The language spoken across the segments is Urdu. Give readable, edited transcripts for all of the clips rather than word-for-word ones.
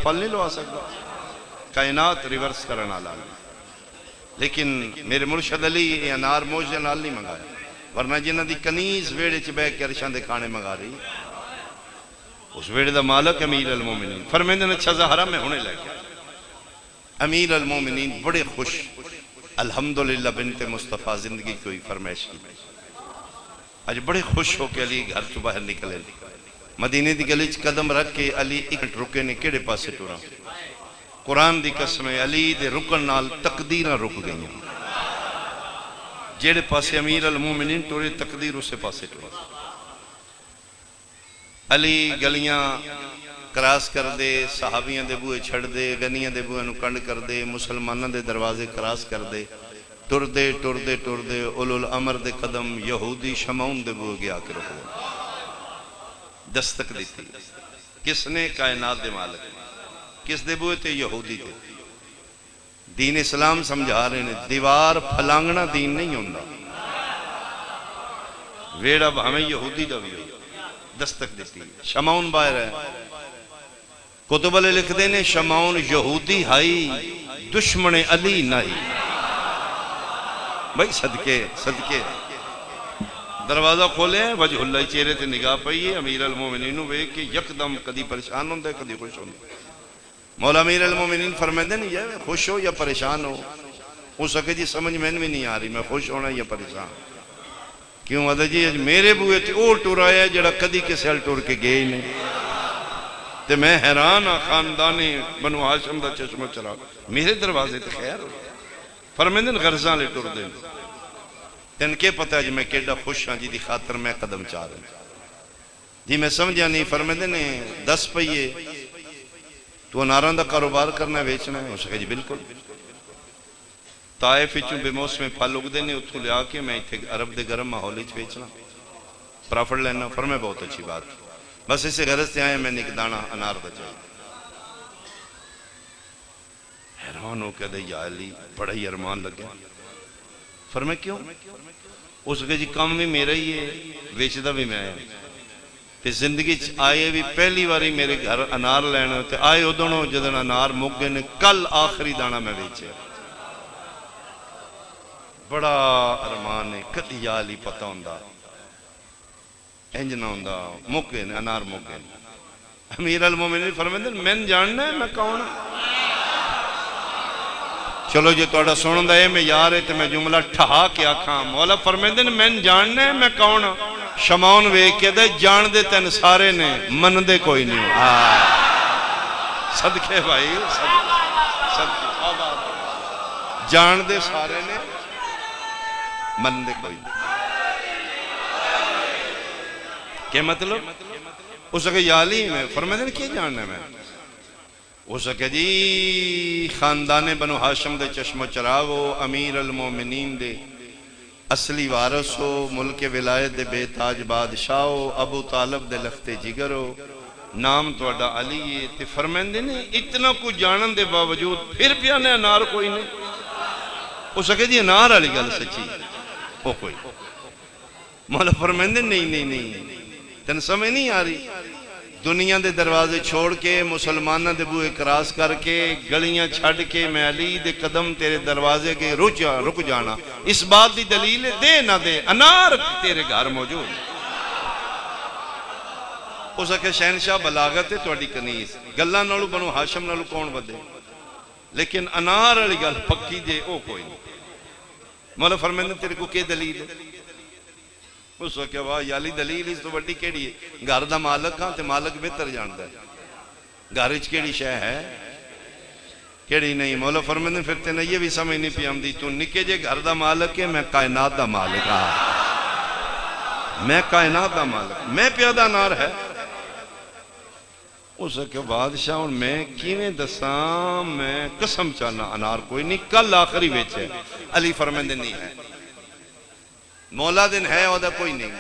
پھل نہیں لوا سکتا، کائنات ریورس کرنا لا، لیکن میرے مرشد علی یہ انار موجے نال نہیں منگایا، ورنہ جنہ دی کنیز ویڑے چ بے کے ارشاں دے کھانے منگا رہی، اس ویڑے دا مالک امیر المومنین فرمیندے نے اچھا زہرا میں ہونے لگا۔ امیر المومنین بڑے خوش، الحمدللہ بنت مصطفیٰ زندگی کوئی فرمائش کی، آج بڑے خوش ہو کے علی گھر تو باہر نکلے، مدینے دی گلی قدم رکھ کے علی ایک منٹ رکے نے کیڑے پاسے ٹورا، قرآن دی قسم علی دے رکن نال تقدیرہ رک گئیں، جیڑے پاسے امیر المومنین ٹورے تقدیر اسے پاسے ٹورا، علی گلیاں کراس کر دے، صحابیاں دے بوئے چھڑ دے، غنیاں دے بوئے نو کنڈ کر دے، مسلمانہ دے دروازے کراس کر دے، ٹر دے ٹر دے ٹر دے، اولو الامر دے قدم یہودی شمعون دے بوئے گیا کے رکھ دے، دستک دیتی، کس نے؟ کائنات دے مالک، کس دے بوئے تھے؟ یہودی تھے، دین اسلام سمجھا رہے ہیں، دیوار پھلانگنا دین نہیں ہوندہ، ویڑا ہمیں یہودی دا بھی ہو، دستک دیتی، شمعون باہر ہے، کتب علی لکھ دینے شمعون یہودی ہائی دشمن علی نہیں، بھائی صدقے دروازہ کھولے ہیں، وجہ اللہ چہرے تے نگاہ پئیے، امیر المومنین وے کہ یکدم کدی پریشان ہوندے کدی خوش ہوندے، مولا امیر المومنین فرمائے نہیں ہے خوش ہو یا پریشان ہو سکے جی سمجھ میں نہیں آ رہی میں خوش ہونا یا پریشان، کیوں آدھا جی میرے بوئے تھے او ٹور آیا جڑا کدی کسے ہل ٹور کے گئے ہی نہیں، تے میں حیران خاندانی بنو ہاشم دا چشم چراغ میرے دروازے تے خیر ہو، فرمائے غرضاں لے ٹور دیں، تین کے پتہ ہے جی میں کیڑا خوش ہاں جی دی خاطر میں قدم چاہ رہا ہوں، جی میں سمجھا نہیں، فرمائے نے 10 پہیے تو اناران دا کاروبار کرنا ہے ویچنا ہے، ہو سکے جی بالکل، طائف چوں بے موسم پھل اگ دینے اتھو لیا کے میں اتھے عرب دے گرم ماحولی چ بیچنا، پرافٹ لینا، فرمائے بہت اچھی بات، بس اسے غرض سے آئے میں نے ایک دانہ انار دا چاہیے، حیران ہو کہ دے یا علی بڑا ہی ارمان لگ گیا، فرمائے کیوں؟ اس کے جی کام بھی میرا ہی ہے، ویچدہ بھی میں آیا، تے زندگی آئے بھی پہلی باری میرے گھر انار لینے ہوتے، آئے ادھنوں جدن انار مک گئے نے، کل آخری دانہ میں بیچے، بڑا ارمان ہے، کدی یا علی پتہ ہوندہ، انجنہ ہوندہ، مک گئے نے، انار مک گئے نے، امیر المومنین فرمائے میں جاننا ہے میں کون چلو جی توڑا سنندہ ہے میں یار ہے تو میں جملہ ٹھہا کیا کھاں، مولا فرمائے میں جاننا ہے میں کون شمعون وے کے دے جان دے تین سارے نے من دے کوئی نہیں صدقے بھائی صدقے جان دے سارے نے من دے کوئی نہیں، کیا مطلب؟ اس کہ یا علی میں فرمائے کیا جاننا ہے میں؟ اس کہ جی خاندان بنو ہاشم دے چشم و چراغ ہو، امیر المومنین دے اصلی وارث ہو، ملک ولایت دے بے تاج بادشاہ ہو، ابو طالب دے لخت جگر ہو، نام توڑا علی ہے، تے فرمائندے نے اتنا کو جانن دے باوجود پھر پیانے انار کوئی نہیں، اس کہ جی انار علی گل سچی وہ کوئی، مولا فرمائندے نہیں تن سمجھ نہیں آ رہی، دنیا دے دروازے چھوڑ کے مسلمانہ دے بوئے کراس کر کے گلیاں چھڑ کے میں علی دے قدم تیرے دروازے کے رک جانا، اس بات دی دلیل دے نہ دے انار تیرے گھر موجود، اس کہ شہنشاہ بلاغت ہے توڑی کنیز گلہ نالو بنو ہاشم نالو کون بدے، لیکن انار علی گل پکی دے او کوئی نہیں، مولا فرمائندے تیرے کو کیا دلیل ہے؟ اس وقت واہ یالی دلیل اس تو بڑی کیڑی ہے، گھر دا مالک ہاں تے مالک بہتر جانتا ہے، گھرچ کیڑی شے ہے کیڑی نہیں، مولا فرمائے پھر تے یہ بھی سمجھ نہیں پی آمدی، تو نکے جے گھر دا مالک ہے، میں کائنات دا مالک ہاں، میں کائنات دا مالک، میں پیادہ نار ہے، اس وقت بادشاہ میں کیویں دساں میں قسم چانا انار کوئی نہیں، کل آخری بیچے، علی فرمائے نہیں ہے، مولا دن ہے وہاں کوئی نہیں،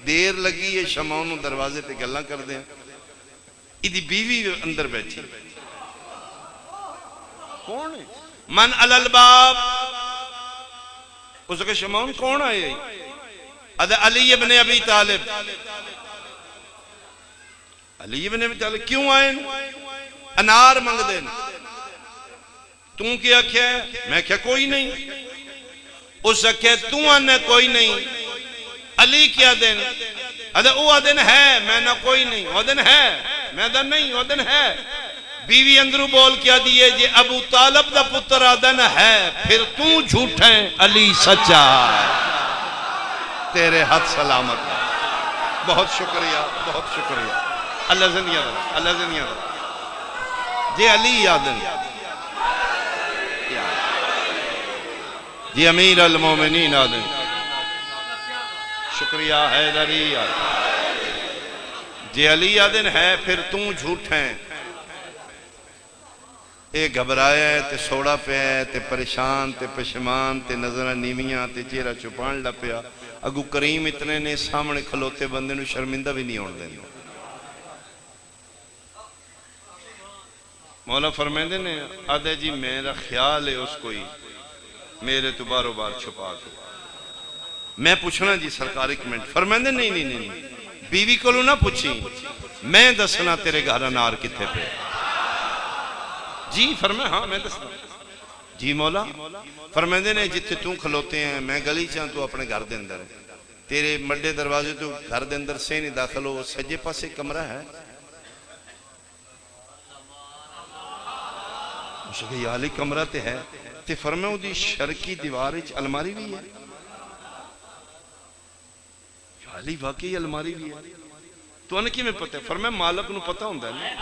دیر لگی ہے شمعون دروازے تے گلہ کر دیں، ادھی بیوی اندر بیٹھی، کون ہے؟ من الالباب، اس کے شمعون کون آئے؟ علی ابن ابی طالب، علی ابن ابی طالب کیوں آئے؟ انار منگ دین تو کیا کیا ہے میں کیا کوئی نہیں اس کیا تو آنے کوئی نہیں علی کیا دین او آدن ہے میں نہ کوئی نہیں آدن ہے میں دن نہیں آدن ہے بیوی اندرو بول کیا دیئے جی ابو طالب دا پتر آدن ہے پھر تو جھوٹیں علی سچا تیرے ہاتھ سلامت بہت شکریہ اللہ زندگی جی علی یادن جی امیر المومنین آدن شکریہ حیدری آدن جی علی آدن ہے پھر تو جھوٹیں اے گھبرایا ہے تے سوڑا پہ ہے تے پریشان تے پشمان تے نظرہ نیمیاں تے چہرہ چھپان لپیا اگو کریم اتنے نے سامنے کھلوتے بندے نو شرمندہ بھی نہیں ہونے دیں مولا فرمیندے نے آدھے جی میرا خیال ہے اس کوئی میرے تو بارو بار چھپا کے میں پوچھنا جی سرکاری کمنٹ فرمیندے نہیں بیوی کو لو نہ پوچھی میں دسنا تیرے گھر انار کتے پہ جی فرمائے ہاں میں دسنا جی مولا فرمیندے نے جتے تو کھلوتے ہیں میں گلی چاہاں تو اپنے گھر دے اندر ہے تیرے مڈے دروازے تو گھر دے اندر سے نہیں داخل ہو سجے پاس ایک کمرہ ہے اس کہ یہ علی کمرہ تے ہے تے فرمائے ہوں دی شرکی دیوارج الماری بھی ہے علی واقعی الماری بھی ہے تو انکی میں پتہ ہے فرمائے مالک نو پتہ ہوں ہے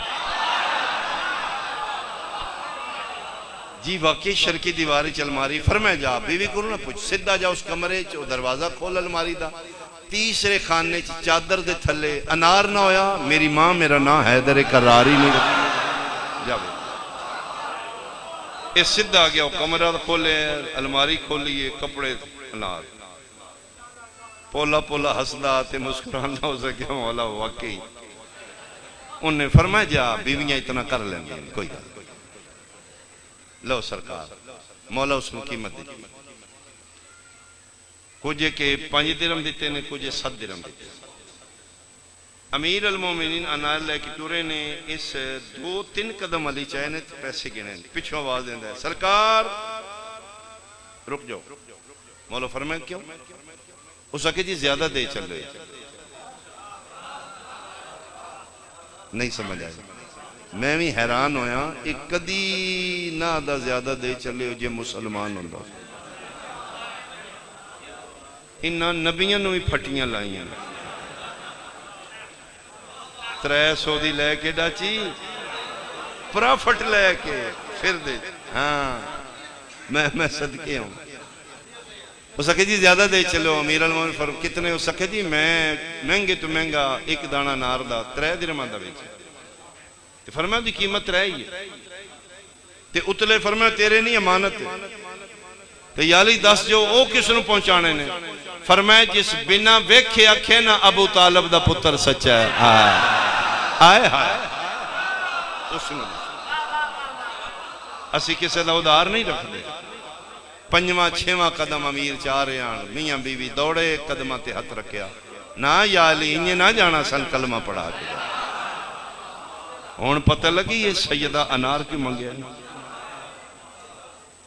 جی واقعی شرکی دیواری چ الماری فرمائے جا بیوی کو نہ پوچھ سدھا جا اس کمرے چ دروازہ کھول الماری دا تیسرے خانے چ چادر دے تھلے انار نہ ہویا میری ماں میرا نا حیدر کراری نہیں جا بھئی اس سدھا گیا کمرہ کھولے الماری کھولیے کپڑے انار پولا پولا ہسدا تے مسکران نہ ہو سکیا مولا واقعی انہیں فرمائے جا بیویاں اتنا کر لیں گے کوئی گا لو سرکار مولا اس میں قیمت دیتی کچھے کے 5 درہم دیتے نے کچھے 7 درہم دیتے امیر المومنین انار لے کی ٹورے نے اس 2-3 قدم علی چاہے نے پیسے گنے پچھو آواز دیندہ ہے سرکار رک جاؤ مولا فرمائے کیوں اس آکے جی زیادہ دے چل رہے نہیں سمجھ آئے میں بھی حیران ہویا ایک کدی نہ آدھا زیادہ دے چلے ہو جے مسلمان ہوندہ انہاں نبیاں نوی پھٹیاں لائیں 300 دی لے کے ڈاچی پرافٹ لے کے پھر دے ہاں میں صدقے ہوں وہ سکے جی زیادہ دے چلو امیر المومن فرق کتنے ہو سکے جی میں مہنگے تو مہنگا ایک دانہ نار دا 3 درہم دا بیچے تے فرمایا دی قیمت رہی ہے تے اتلے فرمایا تیرے نہیں امانت ہے تے یالی 10 جو او کس نو پہنچانے نے فرمایا جس بنا ویکھے اکھے نا ابو طالب دا پتر سچا ہے آئے اس نے اسی کسے دا ادھار نہیں رکھ دے 5واں 6واں قدم امیر چاہ رہے ہیں میاں بیوی دوڑے قدمہ تے ہاتھ رکھیا نہ یا علی انہیں نہ جانا سن کلمہ پڑھا کے ہون پتہ لگی یہ سیدہ انار کی منگیا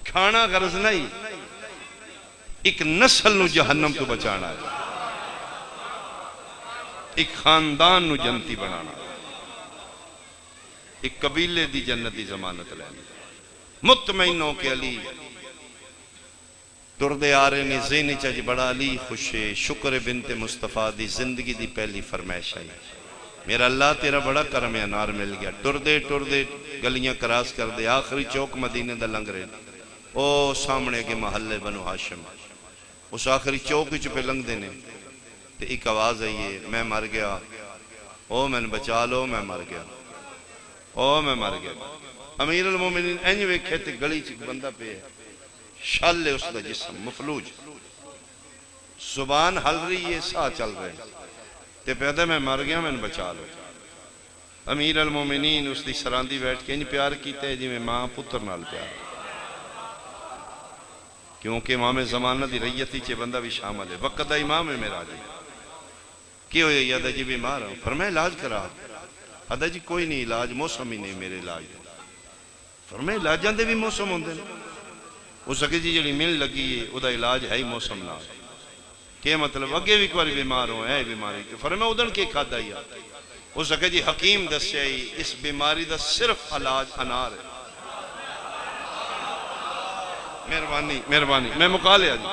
کھانا غرض نہیں ایک نسل نو جہنم تو بچانا ہے ایک خاندان نو جنتی بنانا ایک قبیلے دی جنتی ضمانت لینی مطمئنوں کے علی دردے آرے نے ذہنی چاہی بڑا علی خوشے شکر بنت مصطفیٰ دی زندگی دی پہلی فرمائش آئی میرا اللہ تیرا بڑا کرم انار مل گیا ٹردے گلیاں کراس کر دے آخری چوک مدینے دا لنگ رہے او سامنے کے محلے بنو ہاشم اس آخری چوک چپے لنگ دینے تے ایک آواز آئیے میں مر گیا او میں نے بچا لو میں مر گیا او میں مر گیا امیر المومنین اینج ویکھے تے گلی چک بندہ پہ ہے شل ہے اس دا جسم مفلوج زبان حل رہی ہے سا چل رہے تے پیدا میں مر گیا میں نے بچا لو امیر المومنین اس دی سراندی بیٹھ کے انج پیار کیتے ہیں جی میں ماں پتر نال پیار کیونکہ امام زمانہ دی ریتی چے بندہ بھی شامل ہے وقت دا امام ہے میرا جی کی ہوئے یادہ جی بیمار ہوں فرمائے علاج کرا حدہ جی کوئی نہیں علاج موسم ہی نہیں میرے علاج فرمایا علاجاں دے بھی موسم ہوندے نے. ہو سکے جی جڑی مل لگی ہے او دا علاج ہے ہی موسم نال. کہ مطلب اگے بھی ایک بار بیمار ہو ہے بیماری تے فرمایا ادن کے کھادا ہی. ہو سکے جی حکیم دسیا ہی اس بیماری دا صرف علاج انار ہے. مہربانی مہربانی میں مکا لیا جی.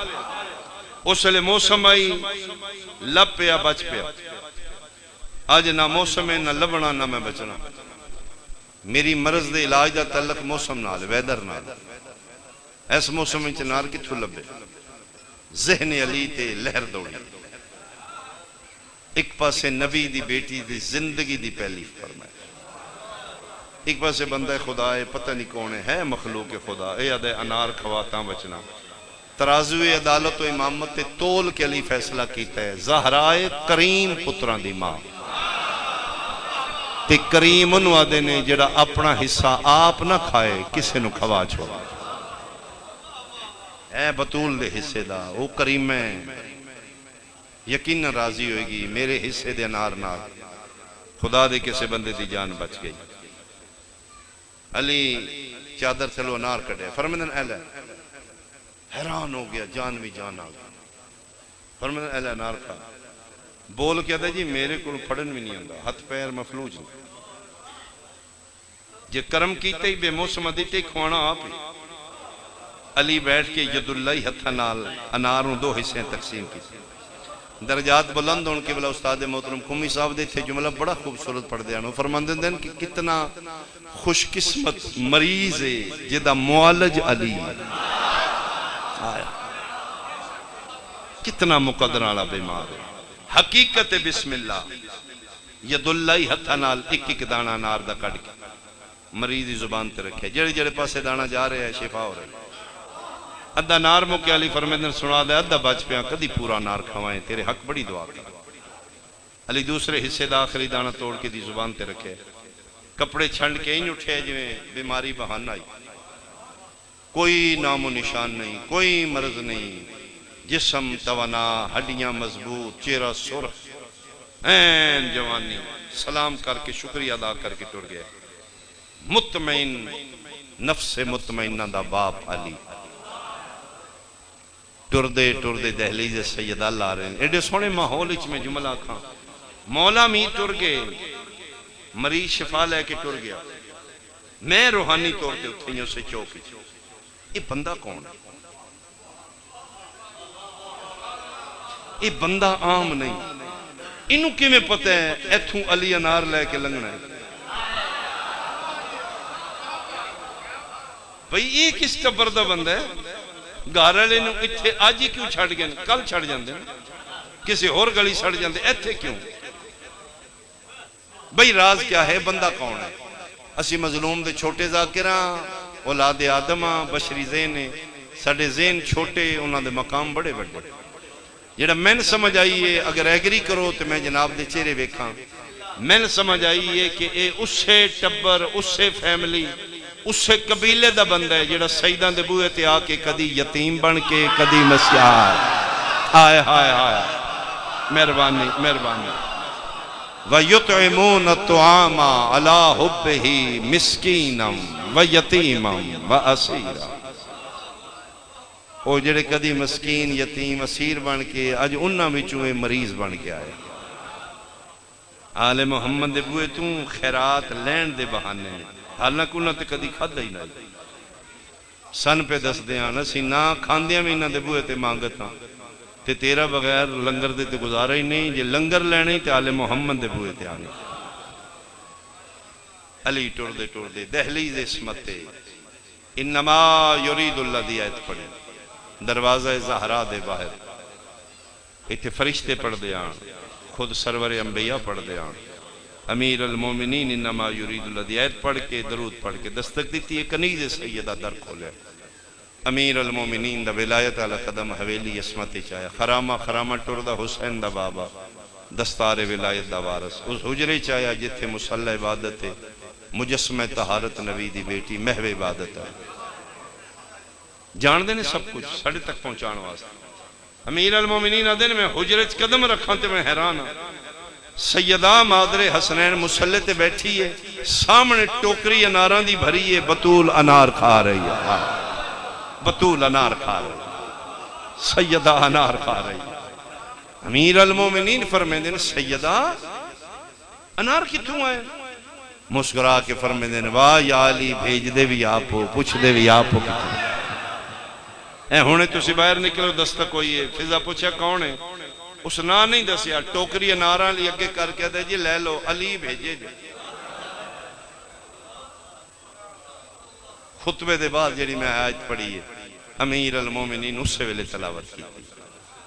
اس لئے موسم آئی لب پیا بچ پیا. آج نہ موسم ہے نہ لبنا نہ میں بچنا. میری مرض دے علاج دا تعلق موسم نال ویدر نال. ایس موسم میں چنار کتھو لبے ذہن علی تے لہر دوڑی. ایک پاسے نبی دی بیٹی دی زندگی دی پہلی فرمائے. ایک پاسے بندہ خدا ہے پتہ نہیں کون ہے مخلوق خدا. اے ادھے انار کھواتا بچنا. ترازوی عدالت و امامت تے تول کے علی فیصلہ کیتا ہے. زہرائے کریم پتران دی ماں تے کریم انو آدھے نے جڑا اپنا حصہ آپ نہ کھائے کسے نو کھوا چھوڑا. اے بطول دے حصے دا او کریم ہے یقین راضی ہوئے گی میرے حصے دے انار نار. خدا دے کسے بندے دی جان بچ گئی. علی چادر چلو انار کٹے. فرمائن اہلہ حیران ہو گیا جان بھی جان آ گیا. فرمائن اہلہ انار کھا. بول کیا تھا جی میرے کو پھڑن بھی نہیں ہوں ہاتھ پیر مفلوج نہیں. جے کرم کیتے ہی بے موسم دیتے کھوانا آپ ہی. علی بیٹھ کے ید اللہ ہتھا نال اناروں دو حصے تقسیم کی. درجات بلند ان کے بلا استاد محترم قمی صاحب دے تھے جملہ بڑا خوبصورت پڑھ دیا. فرماندن دن کہ کتنا خوش قسمت مریض ہے جدہ معالج علی آیا. کتنا مقدرانہ بیمار ہے. حقیقت بسم اللہ ید اللہ ہتھا نال ایک ایک دانا نار دا کڑ کے مریضی زبان تے رکھے. جڑے جڑے پاسے دانا جا رہے ہیں شفا ہو رہے. ادھا نار موکے علی فرمیدن سنا دے ادھا بچ پیا کدی پورا نار کھوائیں تیرے حق بڑی دعا کر. علی دوسرے حصے دا آخری دانا توڑ کے دی زبان تے رکھے. کپڑے چھنڈ کے ہی اٹھے جویں بیماری بہان آئی. کوئی نام و نشان نہیں کوئی مرض نہیں. جسم توانا ہڈیاں مضبوط چہرہ سرخ این جوانی. سلام کر کے شکریہ ادا کر کے ٹر گئے. مطمئن نفس مطمئنہ دا باپ علی. ٹردے دہلیز سید اللہ آ رہے ہیں. ایڈے سونے ماحول اچ میں جملہ کھاں. مولا می ٹر گئے مریض شفا لے کے ٹر گیا. میں روحانی طور تے اتھیوں سے چوکی. یہ بندہ کون ہے؟ یہ بندہ عام نہیں. انہوں کی میں پتہ ہے ایتھوں علی انار لے کے لنگنا ہے. بھئی یہ کس ٹبر دا بندہ ہے؟ گارلے نو اتھے آج ہی کیوں چھڑ گئے کل چھڑ جاندے کسی اور گلی چھڑ جاندے ایتھے کیوں؟ بھئی راز کیا ہے بندہ کون ہے؟ اسی مظلوم دے چھوٹے ذاکران اولاد آدماں بشری ذہن ہے. ساڑھے ذہن چھوٹے انہاں دے مقام بڑے بڑے. جڑا میں نے سمجھ آئی ہے اگر ایگری کرو تو میں جناب دے چہرے ویکھاں. میں نے سمجھ آئی ہے کہ اے اس سے ٹبر اس سے فیملی اس سے قبیلے دا بندہ ہے جڑا سیدان دے بوئے تے آکے کدی یتیم بن کے کدی مسیار. آئے آئے آئے مہربانی مہربانی. وَيُطْعِمُونَ الطُّعَامَ عَلَىٰ حُبِّهِ مِسْكِينًا وَيَتِيمًا وَأَسِيرًا. او جڑے کدی مسکین یتیم اسیر بن کے اج انہاں وچوں مریض بن کے آئے. آل محمد دے بوئے توں خیرات لین دے بہانے نے. حالانکہ انہاں تے کدی کھادا ہی نہیں. سن پہ دس دیاں اسی نہ کھاندیاں میں انہاں دے بوئے تے مانگتاں تے تیرا بغیر لنگر دے تے گزارا ہی نہیں. جے لنگر لینے تے آل محمد دے بوئے تے آنے. علی ٹر دے دہلیز اسمت تے انما یرید اللہ دی آیت پڑھے. دروازہ زہرا دے باہر ایتھے فرشتے پڑھ دیاں خود سرور انبیاء پڑھ دیاں. امیر المومنین انما یرید اللہ دی آیت پڑھ کے درود پڑھ کے دستک دیتی ہے. کنیز سیدہ در کھولے. امیر المومنین دا ولایت علی قدم حویلی اسمت چاہیا. خرامہ ٹردہ حسین دا بابا دستار ولایت دا وارث. اس حجرے چاہیا جتھے مسلح عبادت ہے مجسمہ طہارت نبی دی بیٹی محو عبادت ہے. جان دینے سب کچھ ساڑھے تک پہنچان واسطہ. امیر المومنین دن میں حجرے قدم رکھاں تے میں حیران ہوں. سیدہ مادر حسنین مسلح تے بیٹھی ہے، سامنے ٹوکری اناراں دی بھری ہے، بطول انار کھا رہی ہے، بطول انار کھا رہی ہے، سیدہ انار کھا رہی ہے۔ امیر المومنین فرمیندے نے سیدہ انار کتوں آئے؟ مسکرا کے فرمیندے نے واہ یا علی بھیج دے بھی آپ ہو، پوچھ دے بھی آپ ہو۔ اے ہونے تسی باہر نکلو دستک ہوئی ہے، فضا پوچھا کون ہے؟ اس نا نہیں دسیا، ٹوکری اناراں لی اگے کر کے دے جی لے لو، علی بھیجے جی۔ خطبے دے بعد جڑی میں آیت پڑھی ہے امیر المومنین اس سے ویلے تلاوت کی،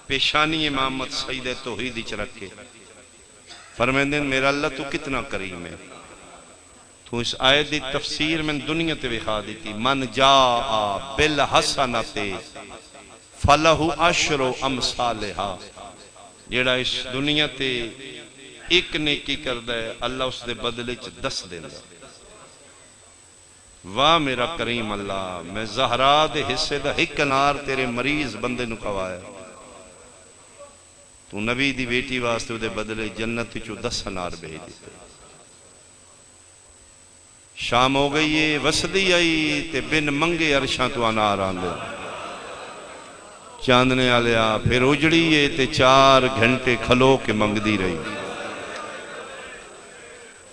پیشانی امامت سید توحید وچ رکھ کے فرمیندے میرا اللہ تو کتنا کریم ہے، تو اس آیت دی تفسیر میں دنیا تے وکھا دیتی، من جاء بالحسنۃ فلہ عشر امثالھا، جیڑا اس دنیا تے ایک نیکی کردہ ہے اللہ اس دے بدلے 10 دیندا۔ واہ میرا کریم اللہ، میں زہرا دے حصے دا ایک انار تیرے مریض بندے نو کھوایا، تو نبی دی بیٹی واسطے دے بدلے جنت چو 10 انار بھیج دیتے۔ شام ہو گئی ہے، وسدی آئی تے بن منگے عرشاں تو انار آندے، چاندنے آلیا پھر اجڑی ہے تے 4 گھنٹے کھلو کے منگ دی رہی،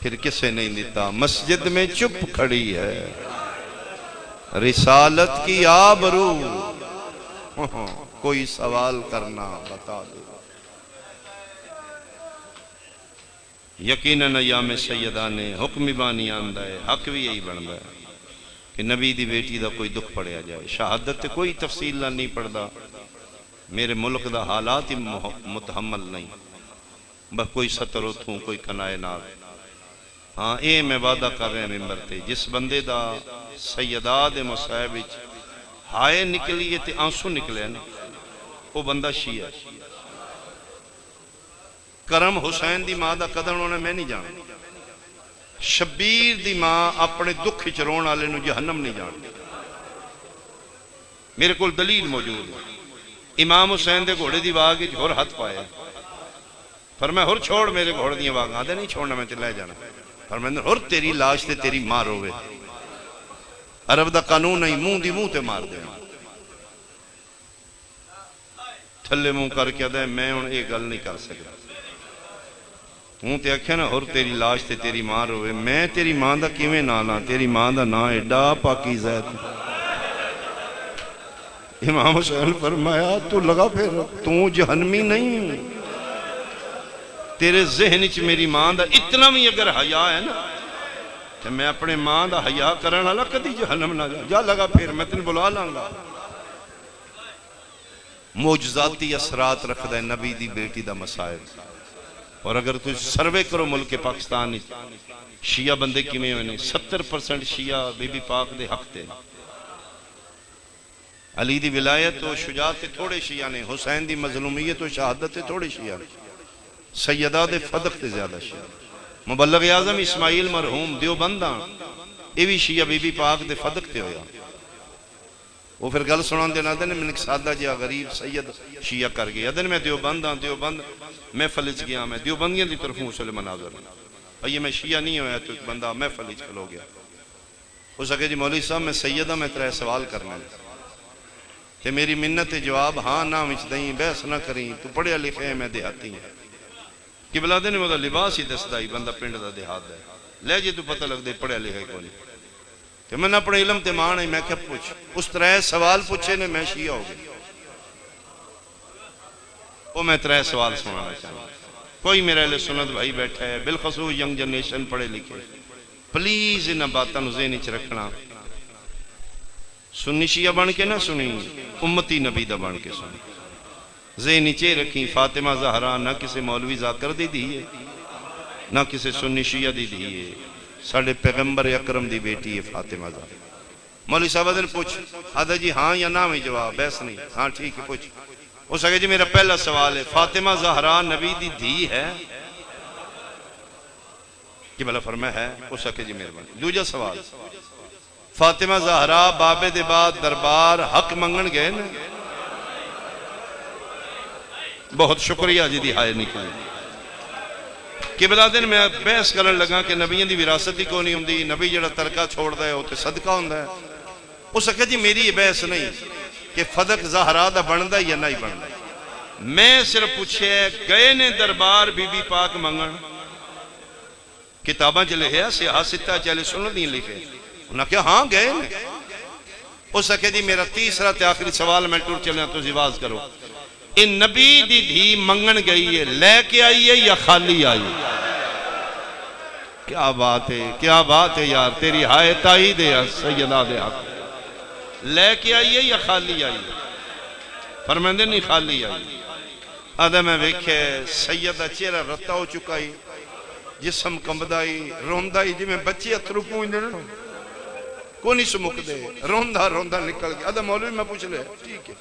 پھر کسے نہیں دیتا، مسجد میں چپ کھڑی ہے، رسالت کی آبرو، کوئی سوال کرنا بتا دے۔ یقیناً ایام سیدہ نے حکم بانی آندہ ہے، حق بھی یہی بنتا ہے کہ نبی دی بیٹی دا کوئی دکھ پڑیا جائے، شہادت کوئی تفصیل نہیں پڑھدا، میرے ملک دا حالات ہی متحمل نہیں، بس کوئی ستر اتھوں کوئی کنائے نار۔ ہاں اے میں وعدہ کر رہے ہیں ممبر تے، جس بندے دا سیدہ دے مصائب وچ ہائے نکلی تے آنسو نکلے نا، وہ بندہ شیعہ۔ کرم حسین دی ماں دا قدر انہوں نے میں نہیں جانا، شبیر دی ماں اپنے دکھ چرون والے نو جہنم نہیں جانتی، میرے کول دلیل موجود ہے۔ امام حسین دے گھوڑے دی واگ وچ ہور ہاتھ پایا، فرمایا ہور چھوڑ میرے گھوڑے دی واگ، آدھے نہیں چھوڑنا میں تے لے جانا، فرمایا ہور تیری لاش تے تیری ماں روے، عرب دا قانون نہیں، منہ دی منہ تے مار دے، تھلے منہ کر کے دے میں ہن ایک گل نہیں کر سکتا، ہوں تے آکھیا نا ہور تیری لاش تے تیری ماں روے، میں تیری ماں دا کیویں نام لاں؟ تیری ماں دا نام ایڈا پاکیزہ ہے۔ امام حسین فرمایا تو لگا پھر تو جہنمی نہیں، تیرے ذہن وچ میری ماں دا اتنا بھی اگر حیا ہے نا کہ میں اپنے ماں دا حیا کرن والا کدی جہنم نہ جا لگا پھر میں تینوں بلا لاں گا۔ معجزاتی اثرات رکھدا ہے نبی دی بیٹی دا مصائب، اور اگر تجھ سروے کرو ملک پاکستان شیعہ بندے کیویں ہوئے نے، 70% شیعہ بی بی پاک دے حق تے، علی دی ولایت و شجاعت تھوڑے شیعہ نے، حسین دی مظلومیت و شہادت تھوڑے شیعہ نے، سیدہ دے فدق تے زیادہ شیعہ، مبلغ اعظم اسماعیل مرحوم دیوبنداں یہ بھی شیعہ بی بی پاک دے فدق تے ہویا، وہ پھر گل سنان دینا دے میں ایک سادہ جہا غریب سید شیعہ کر گیا دن میں دیوبند محفل وچ گیا، میں دیوبندیاں دی طرفوں اسے مناظر یہ میں شیعہ نہیں ہویا تو ایک بندہ محفل وچ کھلو گیا، ہو سکے جی مولوی صاحب میں سیدہ میں ترے سوال کرنا کہ میری منت جواب ہاں نہ وچ دیں، بحث نہ کریں، تو پڑھیا لکھے میں دیہاتی ہیں قبلہ دے نے وہ لباس ہی دسدا ہی بندہ پنڈ دا دیہات ہے، لے جی تو پتہ لگ دے پڑھیا لکھے کون کہ میں نے اپنے علم تے مان ہے، میں کیا پوچھ اس طرح سوال پوچھے نے میں شیعہ ہو گئی، وہ میں طرح سوال سنانا چاہوں، کوئی میرے اہل سنت بھائی بیٹھا ہے بالخصوص ینگ جنریشن پڑھے لکھے، پلیز انہاں باتاں نو ذہن وچ رکھنا، سنی شیعہ بن کے نہ سنی، امتی نبی دا بن کے سنی، ذہن وچ رکھی فاطمہ زہرا نہ کسی مولوی ذاکر دی ہے نہ کسی سنی شیعہ دی ہے، ساڑھے پیغمبر اکرم دی بیٹی ہے فاطمہ زہرا۔ مولوی صاحب نے پوچھ آدھا جی ہاں یا نہ میں جواب بحث نہیں، ہاں ٹھیک ہے پوچھ، ہو سکے جی میرا پہلا سوال ہے فاطمہ زہرا نبی دی دھی ہے کہ بلا فرمایا ہے، ہو سکے جی مہربانی۔ دوجا سوال فاطمہ زہرا بابے دے بعد دربار حق منگن گئے نا، بہت شکریہ جی دی ہائے نکلی، قبلہ دن میں بحث کرن لگا کہ نبیوں دی وراثت ہی کو نہیں ہوندی، نبی جڑا ترکہ چھوڑ دے ہوتے صدقہ ہوندا ہے۔ اس کہا جی میری یہ بحث نہیں کہ فدق زہرا دا بندا یا نہیں بندا، میں صرف پوچھے گئے نے دربار بی بی پاک منگن، کتاباں چ لکھیا سیاہ ستہ چلے سنن نہیں لکھے، انہاں کہا ہاں گئے نے۔ اس کہا جی میرا تیسرا تے آخری سوال میں ٹور چلے تو زیواز کرو، ان نبی دی دھی منگن گئی ہے لے کے آئی ہے یا خالی آئی ہے؟ کیا بات ہے، کیا بات ہے یار، تیری ہائے تائید ہے سیدہ دے حق، لے کے آئی ہے یا خالی آئی ہے؟ فرمائندے نہیں خالی آئی۔ آدھا میں ویکھے سیدہ چہرہ رتا ہو چکا ہی، جسم کمبدائی روندائی، جی میں بچی اترو پوئندے نا کو نہیں سمک دے، روندہ روندہ نکل گیا۔ آدھا مولوی میں پوچھ لے ٹھیک ہے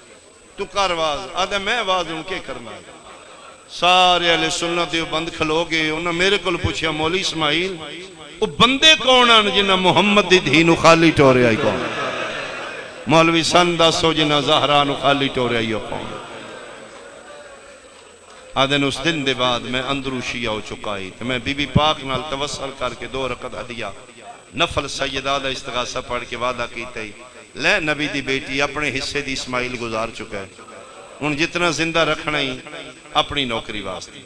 تو کار واز، آدھا میں واز ان کے کرنا ہے۔ سارے اہل سنت دیو بند کھلو گے، انہاں میرے کل پوچھیا مولی اسماعیل وہ بندے کون ہیں جنہاں محمد دی دھی نو خالی ٹورے آئی کون؟ مولوی سن دسو جنہاں زہرا نو خالی ٹورے آئی کون؟ آدھن اس دن دے بعد میں اندرو شیعہ ہو چکا ہی، میں بی بی پاک نال توسل کر کے 2 رکعت ہدیہ نفل سیدہ دا استغاثہ پڑھ کے وعدہ کیتا ہی، لے نبی دی بیٹی اپنے حصے دی اسماعیل گزار چکا ہے، ان جتنا زندہ رکھنا ہی اپنی نوکری واسطے،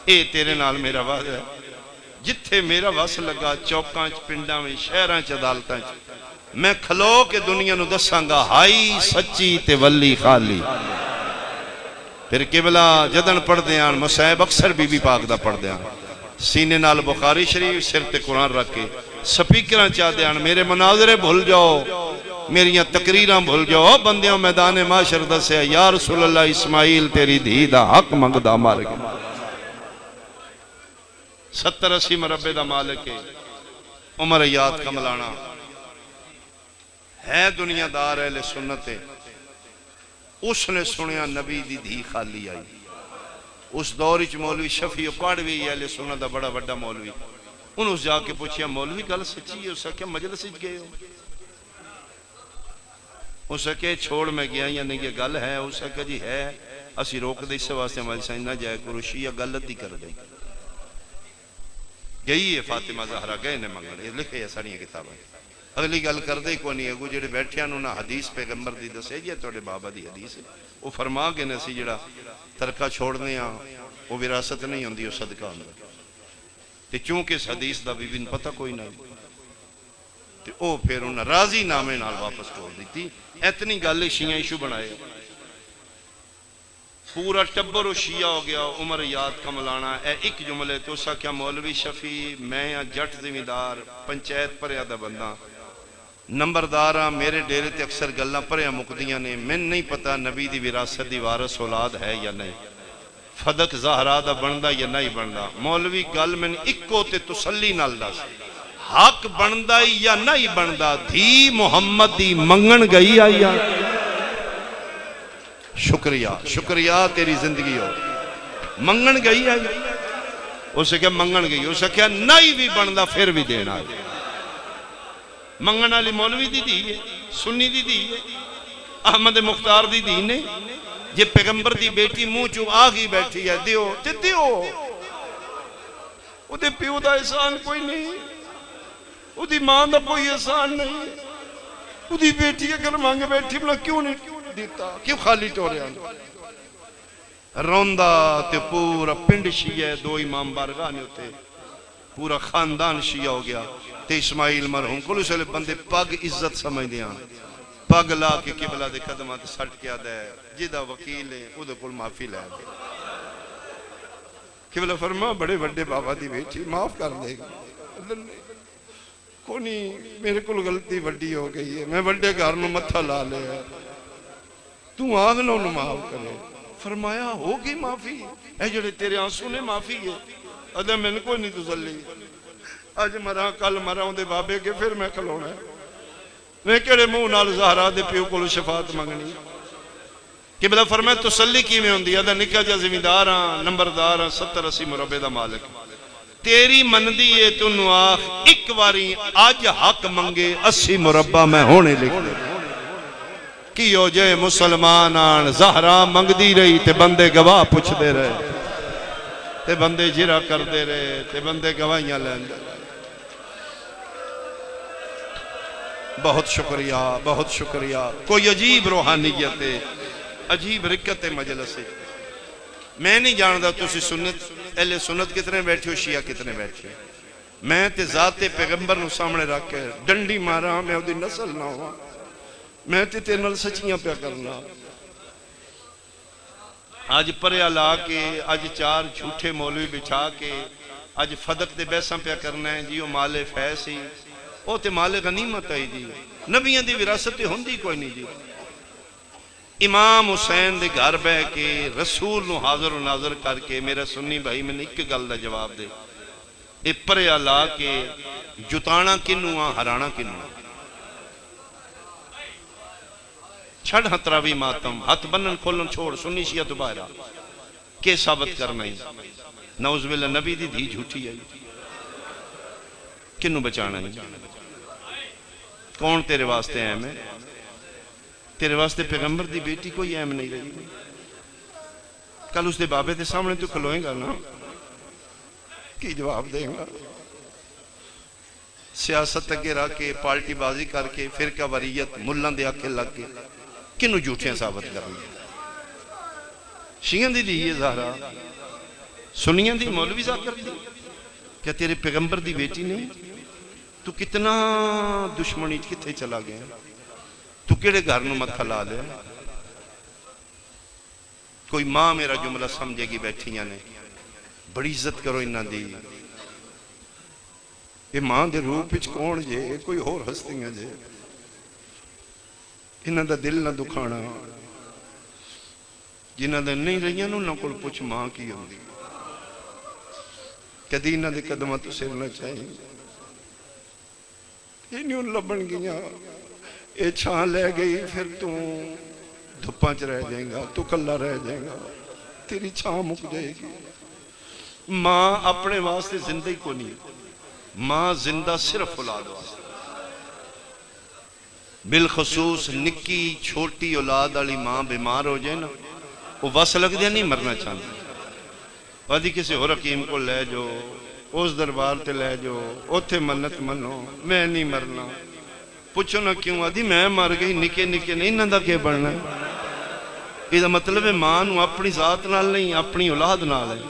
اے تیرے نال میرا وعدہ ہے، جتھے میرا وس لگا چوکاں چ پنڈاں میں شہراں چ عدالتاں چ میں کھلو کے دنیا نو دساں گا ہائی سچی تے ولی خالی۔ پھر قبلہ جدن پڑھ دیان مصائب اکثر بی بی پاک دا پڑھ دیان، سینے نال بخاری شریف سر تے قرآن رکھ کے سپیکراں چاہ دیان، میرے مناظرے بھول جاؤ، میریاں تقریراں بھول جاؤ، بندیوں میدان معاشر دسے یا رسول اللہ اسماعیل تیری دھی دا حق منگدا مار گیا، 70-80 مربع دا مالک ہے، عمر یاد کملانا ہے، دنیا دار اہل سنت ہے۔ اس نے سنیا نبی دی دھی خالی آئی، اس دوری چ مولوی شفیع قاڑوی اہل سنت دا بڑا بڑا مولوی، انہوں جا کے پوچھیا مولوی گل سچی ہے؟ اسے کیا مجلس وچ گئے ہو؟ اسے کہ چھوڑ میں گیا یا نہیں یہ گل ہے؟ اسے کہ جی ہے، اسی روک دے اس واسطے ہماری سائن نہ جائے کرو، شیعہ غلط ہی کر دے گئی ہے فاطمہ زہرا گئے نے منگنے، لکھے ہے ساریاں کتابیں، اگلی گل کر دے کو نہیں ہے، وہ جڑے بیٹھے ہیں انہوں حدیث پیغمبر دی دسے جی توڑے بابا دی حدیث ہے، وہ فرما کے نسی جڑا ترکہ چھوڑنے ہیں وہ وراثت نہیں ہوندی، وہ صدقہ ہوندی، تے چونکہ اس حدیث دا بھی بن پتہ کوئی نہیں، تے او پھر انہوں راضی نامے نال واپس چھوڑ دیتی۔ اتنی گل شیعہ ایشو بنائے، پورا ٹبر شیعہ ہو گیا، عمر یاد کملانا اے ایک جملے تو سا کیا مولوی شفیع میں جٹ زمیندار پنچایت پریا دا بندہ نمبرداراں میرے ڈیرے تے اکثر گلاں پریا مقدیاں نے، میں نہیں پتا نبی دی وراثت دی وارث اولاد ہے یا نہیں، فدق زہرا دا بندا یا نہیں بندا، مولوی گل میں اکو تے تسلی نال دس حق بندا یا نہیں بندا، دھی محمد دی منگن گئی آئی آئی، شکریہ شکریہ تیری زندگی ہو، منگن گئی آئی، اسے کیا منگن گئی، اسے کیا نہیں بھی بندا پھر بھی دینا ہے، منگن علی مولوی دی دی ہے، سنی دی دی ہے، احمد مختار دی دی نے، جے پیغمبر دی بیٹی منہ چو آگی بیٹھی ہے دیو تے دیو، او دے پیو دا احسان کوئی نہیں، او دی ماں دا کوئی احسان نہیں، او دی بیٹی اگر مانگے بیٹھی بلا کیوں نہیں دیتا، کیوں خالی ٹورے آنے روندہ تے پورا پنڈ شیعہ، 2 امام بارگاہ نے ہوتے، پورا خاندان شیعہ ہو گیا، تے اسماعیل مرحوم کلو سلے بندے پاگ عزت سمجھ دیاں، پاگ لا کے قبلہ دے قدمات سٹ کیا دے، جدہ وکیل ہے او دے کل معافی لے دے، قبلہ فرما بڑے بڑے بابا دی بیٹی معاف کر دے گا، کونی میرے کل غلطی وڈی ہو گئی ہے، میں بڑے گھرنوں متھا لا لے ہے، تو آگنوں نے معاف کرے، فرمایا ہوگی معافی، اے جڑے تیرے آنسو نے معافی ہے، ادھا میں نے کوئی نہیں تسلی، آج مرا کل مرا ہوں دے بابے کے پھر میں کھلونا ہے، میں کہڑے منہ نال زہرا دے پیو کو شفاعت منگنی، قبلہ فرمائے تسلی کی میں ہوں دی، ادھا نکا جا زمینداراں نمبرداراں 70-80 مربع دا مالک، تیری مندی ہے تو نواخ ایک واری آج حق منگے 80 مربع میں ہونے لکھ دے، کیو جے مسلمان آن زہرا منگ دی رہی تے بندے گواہ پوچھ دے رہے، تے بندے جرا کر دے رہے تے بندے گواہیاں لین دے رہے. بہت شکریہ بہت شکریہ. کوئی عجیب روحانیت ہے، عجیب رکت مجلس ہے. میں نہیں جاندا تسی سنت اہل سنت کتنے بیٹھے ہو، شیعہ کتنے بیٹھے ہو. میں تے ذات پیغمبر نو سامنے رکھ کے ڈنڈی مارا میں اودی نسل نہ ہوا. میں تے تیرے نال سچیاں پیا کرنا. آج پریا لا کے آج چار جھوٹے مولوی بچھا کے آج فدق دے بیساں پیا کرنا ہے جی. وہ مال فیض ہی وہ تے مال غنیمت ہے جی. نبیاں دی وراثت ہوندی کوئی نہیں جی. امام حسین دے گھر بہ کے رسول نو حاضر و ناظر کر کے میرا سنی بھائی میں نے ایک گل دا جواب دے. اے پریا لا کے جتانا کنوں آ ہرانا کنوں. چھڑ ہتراوی ماتم ہاتھ بنن کھولن چھوڑ سنی شیعہ تو باہرہ کے ثابت کرنا ہی. نعوذ باللہ نبی دی دھی جھوٹی ہے. کنوں بچانا ہی؟ کون تیرے واسطے اہم ہے؟ تیرے واسطے پیغمبر دی بیٹی کوئی اہم نہیں رہی. کل اس دے بابے دے سامنے تو کھلوئیں گا نا، کی جواب دیں گا؟ سیاست اگے رکھ کے پارٹی بازی کر کے فرقہ وریت ملان دے آکھے لگ کے کنوں جھوٹیاں ثابت کرنی؟ شیعہ دی دی یہ زہرا سنیاں دی مولوی ذاکر دی کیا تیرے پیغمبر دی بیٹی نہیں؟ تو کتنا دشمنی کتھے چلا گیا؟ تو کیڑے گھر نو متھا لا لے؟ کوئی ماں میرا جملہ سمجھے گی بیٹھیاں نے بڑی عزت کرو انہاں دی. یہ ماں دے روپ وچ کون جے؟ کوئی اور ہستیاں جے. انہاں دا دل نہ دکھانا. جنہاں دے نہیں رہیاں نو نہ کول پوچھ ماں کی ہوندی. کدی انہاں دے قدماں تو سر نہ چاہیے. یہ نہیں لبن گیاں اے چھان لے گئی پھر تو دھپاں چ رہ جائیں گا، تو کلا رہ جائیں گا، تیری چھان مک جائے گی. ماں اپنے واسطے زندگی کو نہیں، ماں زندہ صرف اولاد واسطے. بالخصوص نکی چھوٹی اولاد والی ماں بیمار ہو جائے نا وہ بس لگ دیا نہیں مرنا چاہتی. وادی کسی ہور حکیم کو لے جو اس دربار تے لے جو اوتھے منت منو میں نہیں مرنا. پوچھو نہ کیوں؟ آدھی میں مر گئی نکے نکے نہیں نہ دا کے بڑھنا ہے. یہ مطلب ہے ماں نو اپنی ذات نال نہیں اپنی اولاد نال ہے.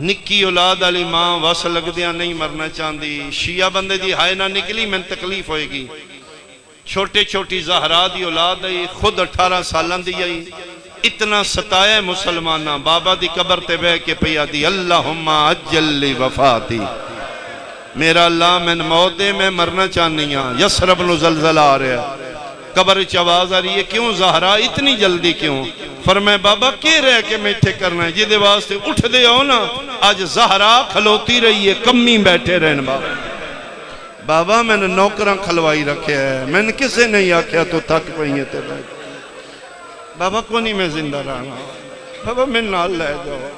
نکی اولاد والی ماں وس لگ دیا نہیں مرنا چاہتی. شیعہ بندے دی ہائے نہ نکلی میں تکلیف ہوئے گی. چھوٹے چھوٹی زہرا دی اولاد ہے خود 18 سالان دی ہے. اتنا ستایا مسلمانہ بابا دی قبر تے بے کے پیا دی اللہم عجل لی وفاتی. میرا اللہ میں موت دے میں مرنا چاہنی ہاں. یسرب نو زلزلہ آ رہا ہے قبر چواز آ رہی ہے. کیوں زہرا اتنی جلدی کیوں؟ فرمائے بابا کی رہ کے میں تھے کرنا ہے جدے واسطے اٹھ دے ہو نا. آج زہرا کھلوتی رہی ہے کمی بیٹھے رہن. بابا میں نے نوکران کھلوائی رکھے ہے میں نے کسے نہیں آکھیا تو تھک پہیے تے بیٹھ. بابا کو نہیں میں زندہ رہنا. بابا میں نال لے جاؤ.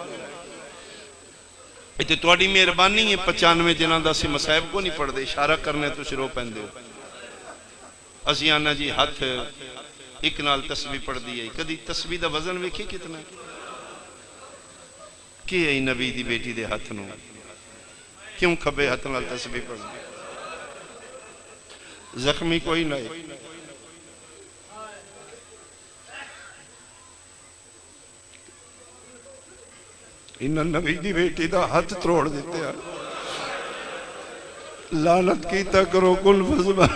اتنے توڑی مہربانی ہے 95 جنہاں دا سی مسائب کو نہیں پڑھ دے اشارہ کرنے تو شروع پہن دے. اسی آنا جی ہاتھ ایک نال تسبیح پڑھ دی ہے. کدی تسبیح دا وزن ویکھی کتنا کی ہے نبی دی بیٹی دے ہاتھ نو؟ کیوں کھبے ہاتھ نال تسبیح پڑھ دی؟ زخمی کوئی نہیں. انہاں نبی دی بیٹی دا ہاتھ تروڑ دیتے ہیں. لعنت کیتا کرو کل فضبہ.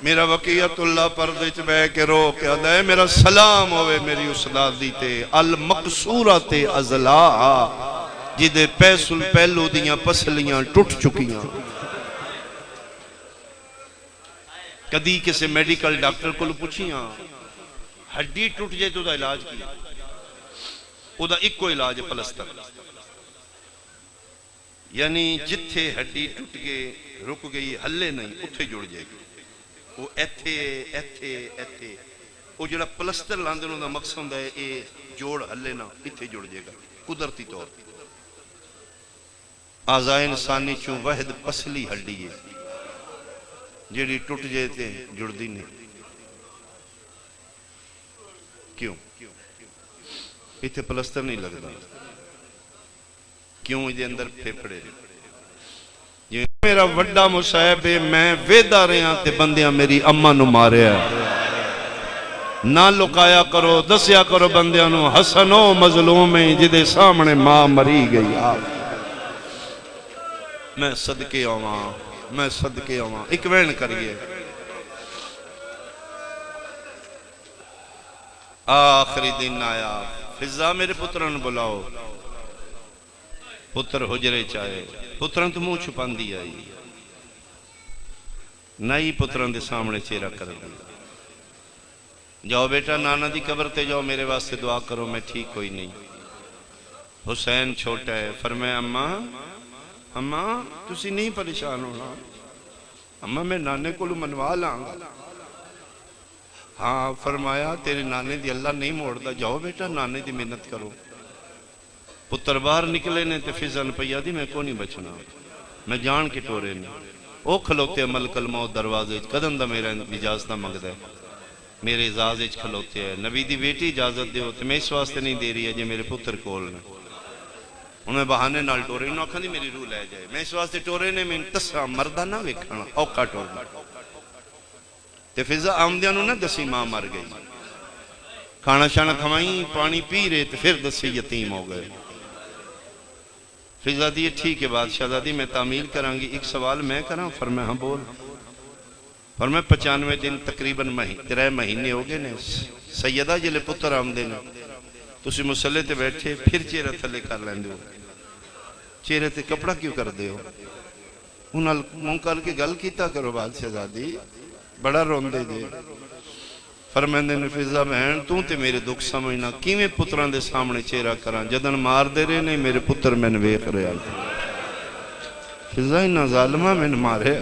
میرا وقیت اللہ پردے بے کے رو کے آدھا ہے میرا سلام ہوئے میری اسدادی تے المقصورت ازلاء جدے پیسل پہلو دیاں پسلیاں ٹوٹ چکیاں. کدی کسی میڈیکل ڈاکٹر کو پوچھیاں ہڈی ٹوٹ جائے تو دا علاج کیا؟ او دا ایک کو علاج پلستر. یعنی جتھے ہڈی ٹوٹ کے رک گئی ہلے نہیں اتھے جڑ جائے گی. وہ ایتھے ایتھے ایتھے وہ جڑا پلستر لاندے انہوں دا مقصد ہے اے جوڑ ہلے نہ اتھے جڑ جائے گا قدرتی طور. اعضاء انسانی چوں وحد پسلی ہڈی ہے. جیڑی ٹوٹ جائے تے جڑ دی نہیں. کیوں؟ اتنے پلستر نہیں لگتا. کیوں؟ یہ اندر پھیپڑے. یہ میرا وڈا مصائب ہے، میں ویدہ رہے ہیں تے بندیاں میری اماں نو مارے ہیں. نہ لکایا کرو، دسیا کرو بندیاں نو حسن و مظلوم ہے جدے سامنے ماں مری گئی. میں صدقے آواں، میں صدقے آواں. ایک وین کریے. آخری دن آیا، فضا میرے پتران بلاؤ. پتر حجرے چاہے، پتران تو منہ چھپان دی آئی، نئی پتران دے سامنے چہرہ کر دیا. جاؤ بیٹا نانا دی قبر تے جاؤ، میرے واسطے دعا کرو، میں ٹھیک کوئی نہیں. حسین چھوٹا ہے. فرمایا اماں تسی نہیں پریشان ہونا، اماں میں نانے کو منوا لاں گا. ہاں. فرمایا تیرے نانے دی اللہ نہیں موڑ دا، جاؤ بیٹا نانے دی محنت کرو. پتر باہر نکلے نے تے فضل پیا دی میں کو نہیں بچنا، میں جان کے ٹورے نہیں. او کھلوتے ملک الموت دروازے قدم دا میرا اجازت مانگدا ہے، میرے اجازت کھلوتے ہیں. نبی دی بیٹی اجازت دیو تے میں اس واسطے نہیں دے رہی ہے جے میرے پتر کول نے. انہیں بہانے نال ٹورے انہوں آکھاں دی میری روح لے جائے. میں اس واسطے ٹورے نے میں تسا مردہ نہ ویکھنا، اوکا ٹورنا. تے فضا آمدیاں نہ دسی ماں مر گئی. کھانا شانا کھوائیں، پانی پی رہے تے پھر دسی یتیم ہو گئے. فضا دی ٹھیک ہے بادشاہ دادی میں تعمیل کروں گی. ایک سوال میں کراں؟ فرمایا ہاں بول. فرمایا 95 دن تقریباً 3 مہینے ہو گئے نے سیدہ جلے پتر آمدے نے، تسی مسلح تے بیٹھے پھر چہرہ تھلے کر لیندے ہو. چہرے تے کپڑا کیوں کر دے ہو؟ انہاں منہ کر کے گل کیتا کرو بادشاہ دادی، بڑا روندے جے. فرمیندے نے فضا بہن تو تے میرے دکھ سمجھنا، کیویں پتران دے سامنے چہرہ کراں؟ جدن مار دے رہے نہیں میرے پتر میں نے ویکھ رہے. فضا انہاں ظالمہ میں نے مارے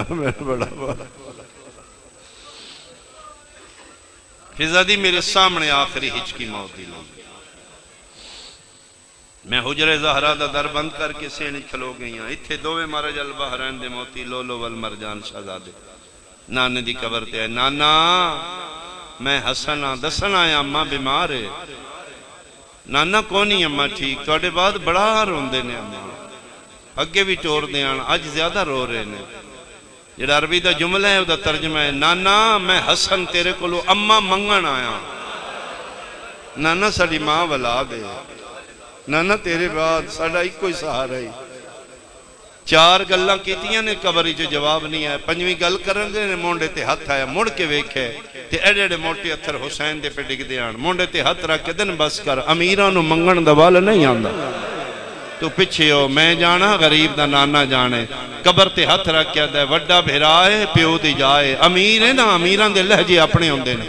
میں بڑا فضا دی میرے سامنے آخری ہچکی موت دی لوگ. میں حجر زہرا دا در بند کر کے سینی کھلو گئی ہاں. اتھے دوویں مرج البحرین دے موتی لولو والمرجان شہزادے نانے دی قبر تے ہے. نانا میں حسن ہاں، دسن آیا اماں بیمار ہے. نانا کونی اماں ٹھیک، توڑے بعد بڑا روندے نے اماں، اگے بھی ٹور دیاں، آج زیادہ رو رہے نے. جڑا عربی دا جملہ ہے دا ترجمہ ہے نانا میں حسن تیرے کولو اماں منگن آیا. نانا ساڑی ماں ولا دے، نانا تیرے بعد ساڑا ایک کوئی سہارا ہی. 4 گلاں کیتیاں نے قبری جو جواب نہیں آیا. 5ویں گل کرنگے نے مونڈے تے ہاتھ آیا، مڑ کے ویکھے تے ایڈے ایڈے موٹے اتھر حسین دے پہ ڈگ دیاں. مونڈے تے ہاتھ رکھ کے دن بس کر، امیران نو منگن دا والا نہیں آندا. تو پچھے ہو میں جانا غریب دا نانا جانے. قبر تے ہاتھ رکھ کے دے وڈا بھرائے پیو دی جائے. امیر ہے نا، امیران دے لہجے اپنے ہوندے نے،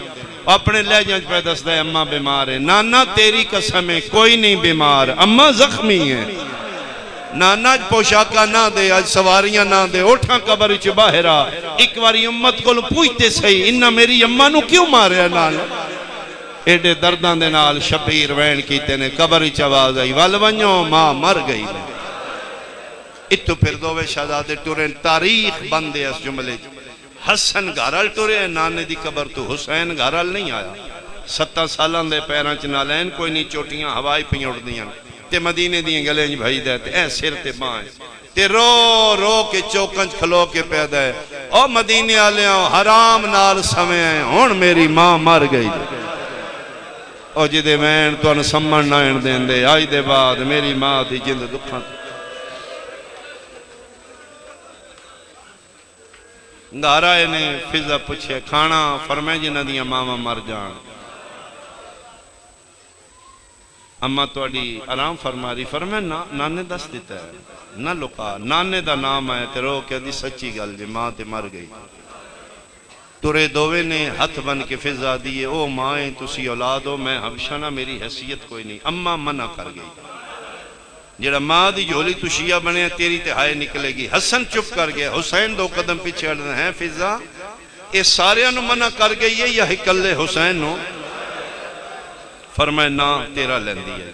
اپنے لہجے پہ دستا ہے اماں بیمار ہے. نانا تیری قسم ہے کوئی نہیں بیمار، اماں زخمی ہے. نانا پوشاکہ نہ دے، آج سواریاں نہ دے، اٹھاں قبر چ باہر آ. ایک باری امت کو پوچھتے سہی انہاں میری اماں نو کیوں ماریا نانا؟ ایڈے دردان دے نال شبیر وین کیتے نے. قبر چ آواز آئی ول ونجو ماں مر گئی. اتو پھر دووے شہزادے ٹورے. تاریخ بندے اس جملے حسن گھرال ٹورے، نانے دی قبر تو حسین گھرال نہیں آیا. 7 سالان دے پیران چ نالین کوئی نہیں، چوٹیاں ہوائی پہ اڑ دیاں تے مدینے دیاں گلیں بھائی دے تے اے سر تے بائیں تے رو رو کے چوکنچ کھلو کے پیدا ہے. او مدینے آلیاں حرام نال سمے ہیں، ہون میری ماں مر گئی. او جدے میں تو ان سمن نائن دین دے آئی دے بعد میری ماں دی جند دکھاں. گھارائے نے فضا پوچھے کھانا؟ فرمائے جنہ دیاں ماما مر جان. اماں توڑی آرام فرما رہی. فرمائے نانے دس دیتا ہے نہ لکا، نانے دا نام آئے تے رو کہ دی سچی گل جے ماں تے مر گئی. تورے دووے نے ہتھ بن کے فضا دیئے او مائیں تسی اولاد ہو، میں حبشانہ میری حیثیت کوئی نہیں. اماں منع کر گئی. جڑا ماں دی جھولی تو شیعہ بنے تیری تہائے نکلے گی. حسن چپ کر گیا. حسین 2 قدم پیچھے اڑنا ہے. فضا اے سارے نو منع کر گئی ہے یا ہکلے حسین نو؟ فرمائے نا تیرا لیندی ہے.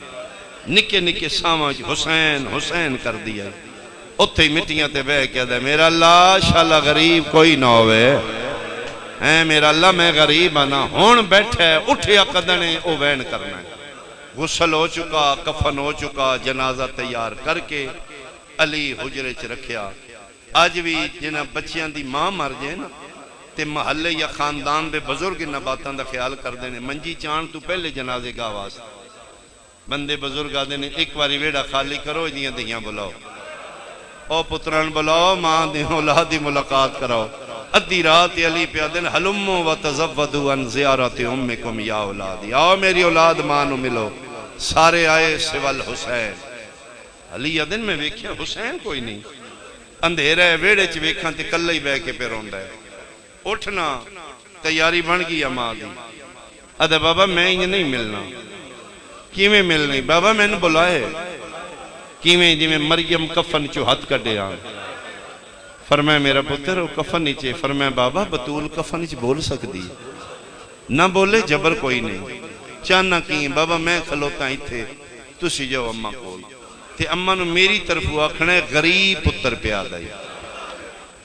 نکے نکے سامج حسین حسین کر دیا. اتھے ہی مٹیاں تے بہ کے دے میرا اللہ شالا غریب کوئی نہ ہوئے اے میرا اللہ میں غریب آنا ہون بیٹھے اٹھیا قدنے او وین کرنا ہے غسل ہو چکا کفن ہو چکا جنازہ تیار کر کے علی حجرے چ رکھیا آج بھی جنہ بچیاں دی ماں مر جائے نا تے محلے یا خاندان دے بزرگ نہ باتاں دا خیال کر دینے منجی چان تو پہلے جنازے گا واسطہ بندے بزرگ آدھے نے ایک باری ویڑا خالی کرو دیاں دیاں بلاؤ او پتران بلاؤ ماں دی اولاد دی ملاقات کراؤ ادھی رات علی پہ آدھن حلمو و تزودو ان زیارت امکم یا اولادی آؤ میری اولاد ماں نو ملو سارے آئے سوال حسین علی آدھن میں ویکھیا حسین کوئی نہیں اندھیرہ ہے ویڑے چ ویکھاں تے کلہ ہی بہ کے پہ روندا ہے اٹھنا تیاری بن گئی ماں دی ادھے بابا میں یہ نہیں ملنا کیویں ملنی بابا میں نے بلائے کیویں جی میں مریم کفن چو ہاتھ کڈے آن فرمایا میرا پتر وہ کفن نیچے فرمایا بابا بطول کفن نیچے بول سکتی نہ بولے جبر کوئی نہیں چاہنا کی بابا میں کھلوتا ہی تھے تسی جو اممہ کول تے اممہ نو میری طرف آکھنے غریب پتر پیاد آئی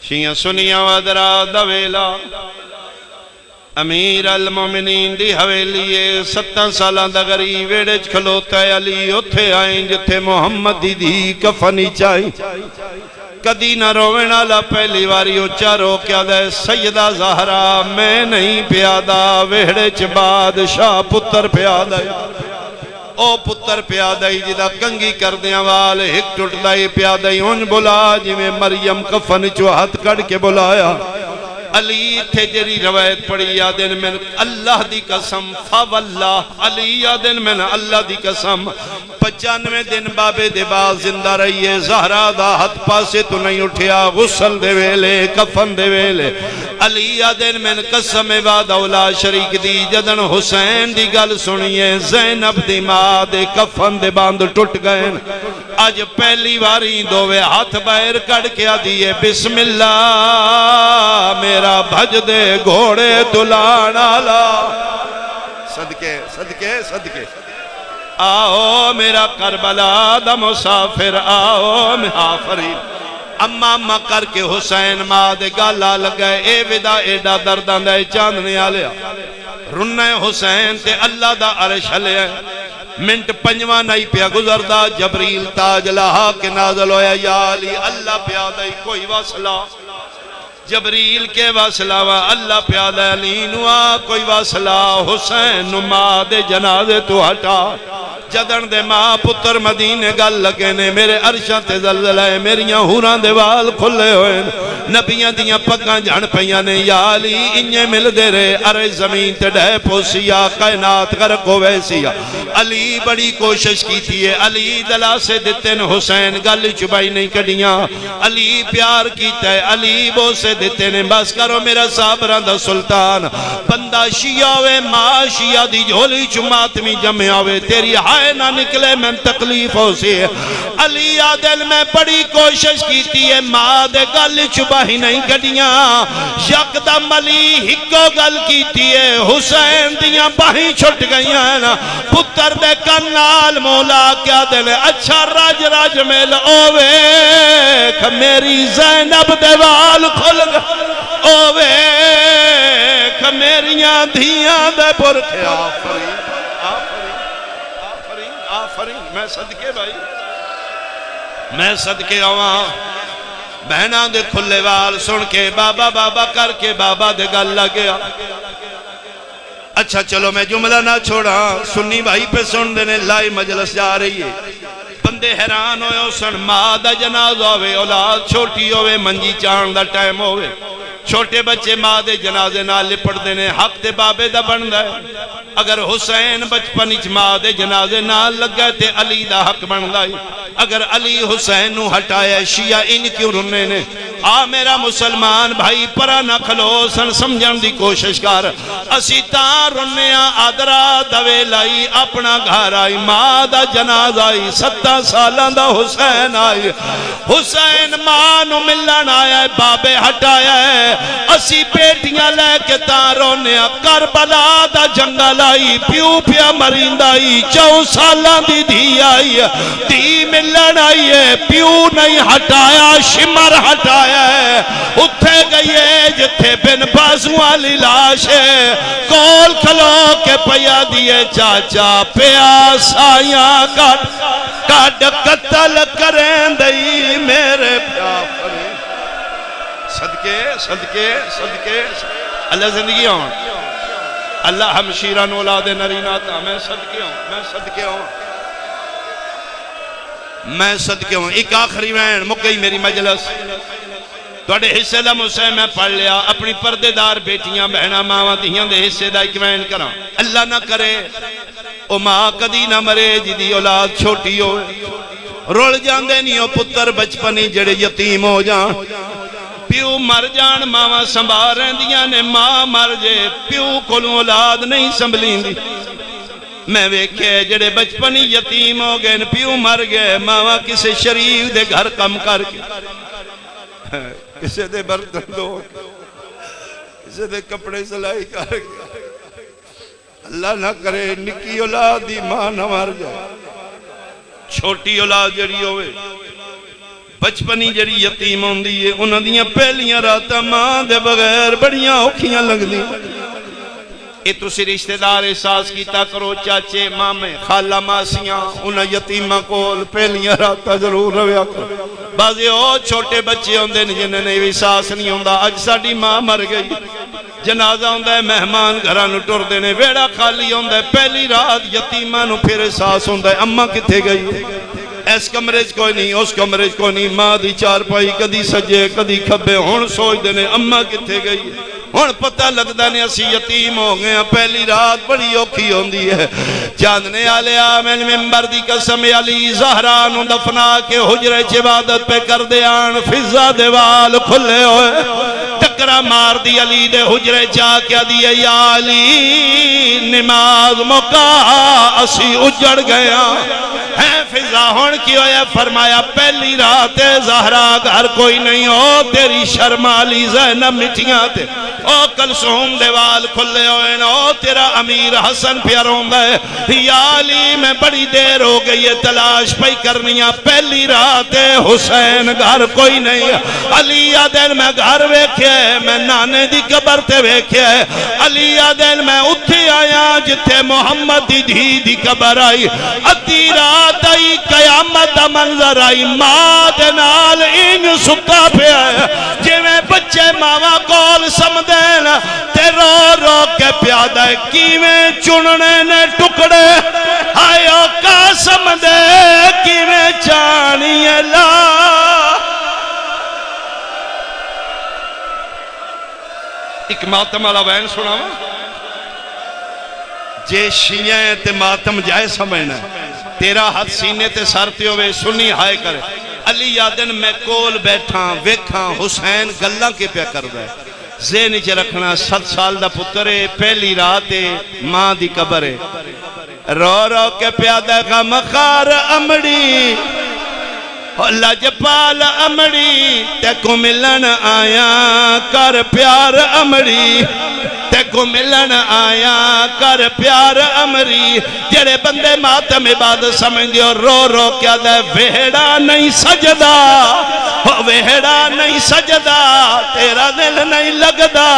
شیعہ سنیا وادرا دویلا امیر المومنین دی حویلیے 7 سالان دا غریب ویڑج کھلوتا ہے علی اتھے آئیں جتھے محمد دی کفنی چاہی کدی نہ روینا لا پہلی واری اچھا رو کیا دے سیدہ زہرا میں نہیں پیادا ویڑج بادشاہ پتر پیادا او پتر پیادائی جدا کنگی کردیاں والے ایک ٹوٹدائی پیادائی ان بلا جی میں مریم کفن چو ہاتھ کڑ کے بلایا علی تھے جری روایت پڑی یادن میں اللہ دی قسم فواللہ علی یادن میں اللہ دی قسم 95 دن بابے دے باز زندہ رہیے زہرہ دا ہاتھ پاسے تو نہیں اٹھیا غسل دے ویلے کفن دے ویلے علی یادن میں قسم وعد اولا شریک دی جدن حسین دی گل سنیے زینب دی ماں دے کفن دے باندھ ٹوٹ گئے آج پہلی واری دووے ہاتھ باہر کڑ کیا دیئے بسم اللہ میرا بھج دے گھوڑے دلانا لا صدقے صدقے صدقے آؤ میرا کربلا دا مسافر آؤ میں آفرین اما اما کر کے حسین ماں دے گالا لگئے اے ودا ایڈا دردان دے چاندنے آلیا رنہ حسین تے اللہ دا عرش لیا منٹ 5 نہیں پیا گزردہ جبریل تاج لہا کے نازل ہویا یا علی اللہ پیادہ کوئی واسلہ جبریل کے واسلہ و اللہ پیادہ علی نوا کوئی واسلہ حسین ماں دے جنازے تو ہٹا جدن دے ماں پتر مدینے گل لگے نے میرے عرشاں تے زلزلہ ہے میریاں ہوران دے وال کھلے ہوئے نبیاں دیاں پگاں جھڑ پیاں نے یا علی انہیں مل دے رہے ارے زمین تے ڈھے پوسیا کائنات غرق ہوئے سیا علی بڑی کوشش کی تھی علی دلا سے دیتے نے حسین گل چبائی نہیں کڑیاں علی پیار کیتا ہے علی بو سے دیتے نے بس کرو میرا صابران دا سلطان بندہ شیعہ ہوئے ماں شیعہ دی جھولی چماتمی جمع ہوئے تیری ہائے نہ نکلے میں تکلیف ہو سی علی عادل میں بڑی کوشش کیتی ہے ماں دے گل چباہی نہیں کڑیاں یکدم علی ہکو گل کیتی ہے حسین دیاں باہی چھٹ گئیاں نا پتر دے کنال مولا کیا دل اچھا راج راج میل اوے میری زینب دے وال کھل گئے اوے میریاں دھیاں دے برکھے آفرین آفرین آفرین میں صدقے بھائی میں صدقے آواں بہناں دے کھلے وال سن کے بابا بابا کر کے بابا دے گل لگیا اچھا چلو میں جملہ نہ چھوڑا سنی بھائی پہ سن دینے لائی مجلس جا رہی ہے بندے حیران ہوئے سن ماں دا جناز ہوئے اولاد چھوٹی ہوئے منجی چاند دا ٹائم ہوئے چھوٹے بچے ماں دے جنازے نہ لپڑ دینے حق تے بابے دا بن دے اگر حسین بچپن اچ ماں دے جنازے نہ لگ گئے تے علی دا حق بن دائی اگر علی حسین نو ہٹایا شیعہ ان کیوں رنے نے آ میرا مسلمان بھائی پرا نہ کھلو سن سمجھن دی کوشش کر اسی تاں رنیا آدرا دوے لائی اپنا گھر آئی ماں دا جناز آئی 7 سالان دا حسین آئی حسین ماں نو ملن آیا ہے بابے ہٹایا ہے اسی بیٹیاں لے کے تاں رنیا کربلا دا جنگل آئی پیو پیا مرند آئی 4 سالان دی دھی آئی دھی ملن آئی ہے پیو نہیں ہٹایا شمر ہٹایا ہے اتھے گئی ہے جتھے بن بازو والی لاش ہے کول کھلو کے پیا دیے چاچا پیا سایاں کٹ قتل کریں دئی میرے پیا پری صدقے صدقے صدقے اللہ زندگی ہوں اللہ ہمشیران اولاد نریناتا میں صدقے ہوں میں صدقے ہوں میں صدقے ہوں ایک آخری وین مکئی میری مجلس توڑے حصے دا مسئلہ میں پڑھ لیا اپنی پردے دار بیٹیاں بہنہ ماں دیاں دے حصے دا ایک وین کرا اللہ نہ کرے او ماں کدی نہ مرے جدی اولاد چھوٹی ہوئے رول جان دے نہیں ہو پتر بچپنی جڑے یتیم ہو جان پیو مر جان ماں سنبھال رہن دیاں نے ماں مر جے پیو کولوں اولاد نہیں سنبھلیں دی میں ویکھے جڑے بچپنی یتیم ہو گئے پیو مر گئے ماں کسے شریف دے گھر کم کر کے کسے دے برتن دو کسے دے کپڑے سلائی کر کے اللہ نہ کرے نکی اولاد دی ماں نہ مر جائے چھوٹی اولاد جڑی ہوئے بچپنی جڑی یتیم ہوندی ہے انہاں دیاں پہلیاں راتاں ماں دے بغیر بڑیاں اوکھیاں لگ دی اے تسی رشتہ دار احساس کیتا کرو چاچے مامے خالہ ماسیاں انہاں یتیمہ کول پہلیاں راتاں ضرور رویا کرو بعضی او چھوٹے بچے ہوندے جنہیں نے احساس نہیں ہوندا اج ساڈی ماں مر گئی جنازہ ہوندا ہے مہمان گھراں نوں ٹر دے نے ویڑا خالی ہوندا ہے پہلی رات یتیماں نوں پھر احساس ہوندا ہے اماں کتھے گئی اس کمرے چ کوئی نہیں اس کمرے چ کوئی نہیں ماں دی چارپائی کدی سجے کدی کھبے ہن سوچ دے نے اماں کتھے گئی ہن پتہ لگدا نے اسی یتیم ہو گئے ہیں پہلی رات بڑی اوکھی ہوندی ہے چاندنے والے میں منبر دی قسم علی زہرا نوں دفنا کے حجرے چ عبادت پہ کر دے آن فضا دے وال کھلے ہوئے ٹکرا مار دی علی دے حجرے جا کے دی یا علی نماز مکا اسی اجڑ گیا ہے فضا ہون کی ہویا فرمایا پہلی رات زہرا گھر کوئی نہیں ہو تیری شرم علی زینب مٹیاں تے او کلثوم دے وال کھلے ہوئے او تیرا امیر حسن پیا روندا ہے یا علی میں بڑی دیر ہو گئی ہے تلاش پئی کرنیاں پہلی رات حسین گھر کوئی نہیں علی آدن میں گھر ویکھے میں نانے دی قبر تے ویکھے علی آدن میں اتھی آیا جتھے محمد دی دھی دی قبر آئی ادھی رات آئی قیامت دا منظر آئی ماں دے نال انج سکا پہ آیا جے میں بچے ماما کول سمدھے تے رو رو کے پیادہ کیویں چننے نے ٹکڑے آئیو قاسم دے کیویں چانی لا ایک ماتم والا وین سنا جے شیعیں تے ماتم جائے سمجھنا تیرا ہاتھ سینے تے سارتے ہوئے سنی ہائے کرے علی یادن میں کول بیٹھاں ویکھاں حسین گلہ کے پیا کر دے ذہن چ رکھنا 7 سال دا پترے پہلی رات ماں دی قبر رو رو کے پیادہ غم خار امڑی لجپال امڑی تے کو ملن آیا کر پیار امڑی تے کو ملن آیا کر پیار امری جڑے بندے ماتم عبادت سمجھ دیو رو رو کیا دے ویڑا نہیں سجدہ ویڑا نہیں سجدہ تیرا دل نہیں لگدا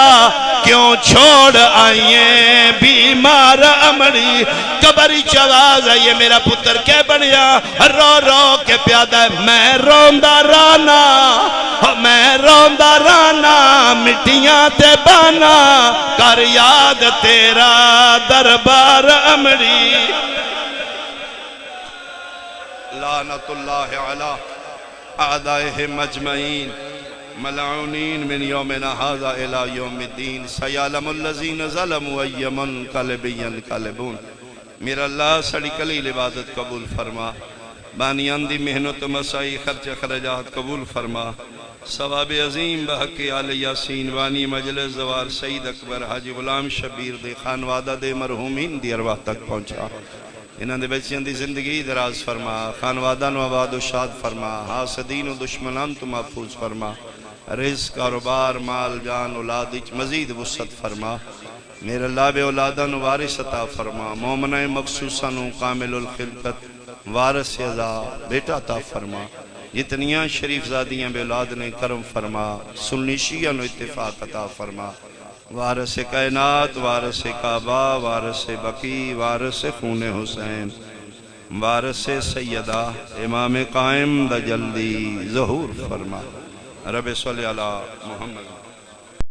کیوں چھوڑ آئیے بیمار امری قبری چواز ہے یہ میرا پتر کے بنیا رو رو کے پیادہ میں روندہ رانا میں روندہ رانا مٹیاں تے بانا کر یاد تیرا دربار امری لعنت اللہ علی اعدائہ مجمعین ملعونین من یومنا هذا الى یوم الدین سیعلم الذین ظلموا ای منقلب ینقلبون میرا اللہ سڑی قلیل عبادت قبول فرما بانیان دی محنت مسائی خرچ خرجات قبول فرما ثواب عظیم بحق آل یاسین وانی مجلس زوار سید اکبر حاجی غلام شبیر دے خانوادہ دے مرحومین دی ارواح تک پہنچا انہاں دے بچیاں دی زندگی دراز فرما خانوادہ نو آباد و شاد فرما حاسدین و دشمنان تو محفوظ فرما رزق کاروبار مال جان اولاد مزید وسعت فرما میرے اللہ بے اولادن وارث عطا فرما مومنہ مخصوصاً کامل الخلقت وارث عزا بیٹا عطا فرما جتنیاں شریف زادیاں بے اولاد نے کرم فرما سنی شیعہ نو اتفاق عطا فرما وارث کائنات وارث کعبہ وارث بقی وارث خون حسین وارث سیدہ امام قائم دا جلدی ظہور فرما رب صلی اللہ محمد